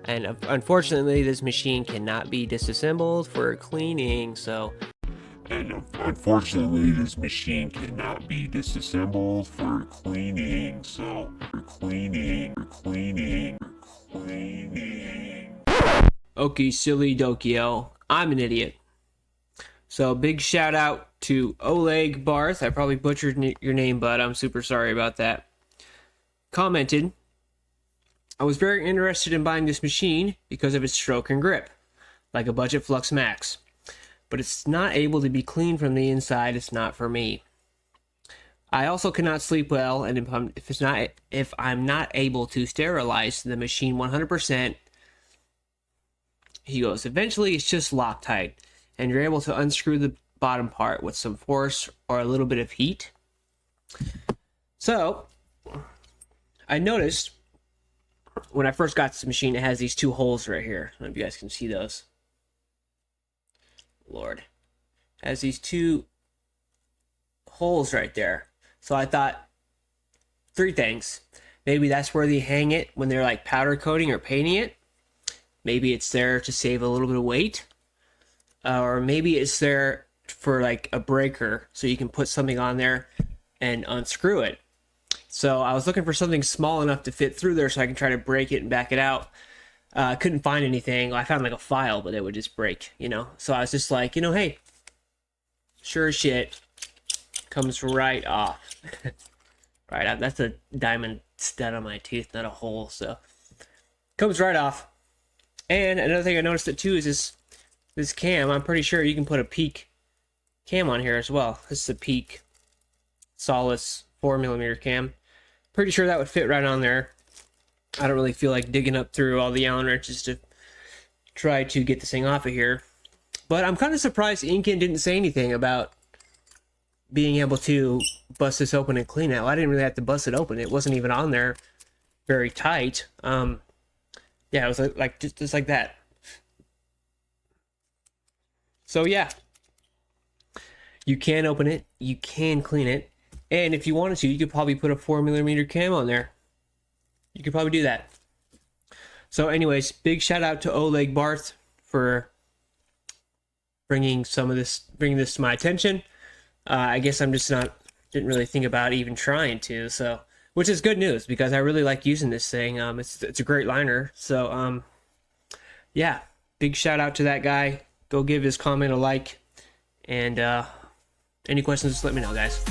And unfortunately, this machine cannot be disassembled for cleaning, so... And unfortunately, this machine cannot be disassembled for cleaning, so... cleaning. Okie silly dokio. I'm an idiot. So big shout out to Oleg Barth. I probably butchered your name, bud. I'm super sorry about that. Commented, I was very interested in buying this machine because of its stroke and grip, like a budget Flux Max. But it's not able to be cleaned from the inside. It's not for me. I also cannot sleep well, and if I'm not able to sterilize the machine 100%, he goes, eventually it's just Loctite, and you're able to unscrew the bottom part with some force or a little bit of heat. So, I noticed when I first got this machine, it has these two holes right here. I don't know if you guys can see those. Lord. It has these two holes right there. So I thought, three things. Maybe that's where they hang it when they're like powder coating or painting it. Maybe it's there to save a little bit of weight. Or maybe it's there for like a breaker so you can put something on there and unscrew it. So I was looking for something small enough to fit through there so I can try to break it and back it out. I couldn't find anything. I found like a file, but it would just break, you know. So I was just like, you know, hey, sure as shit, comes right off. Right, that's a diamond stud on my tooth, not a hole. So comes right off. And another thing I noticed it too is this cam. I'm pretty sure you can put a peak cam on here as well. This is a peak Solace 4mm cam. Pretty sure that would fit right on there. I don't really feel like digging up through all the Allen wrenches to try to get this thing off of here. But I'm kind of surprised INKin didn't say anything about being able to bust this open and clean it. Well, I didn't really have to bust it open. It wasn't even on there very tight. Yeah, it was like just like that. So yeah, you can open it, you can clean it, and if you wanted to, you could probably put a 4mm cam on there. You could probably do that. So anyways, big shout out to Oleg Barth for bringing this to my attention. I guess I'm just didn't really think about even trying to, so, which is good news because I really like using this thing. It's a great liner. So yeah, big shout out to that guy. Go give his comment a like, and any questions, just let me know, guys.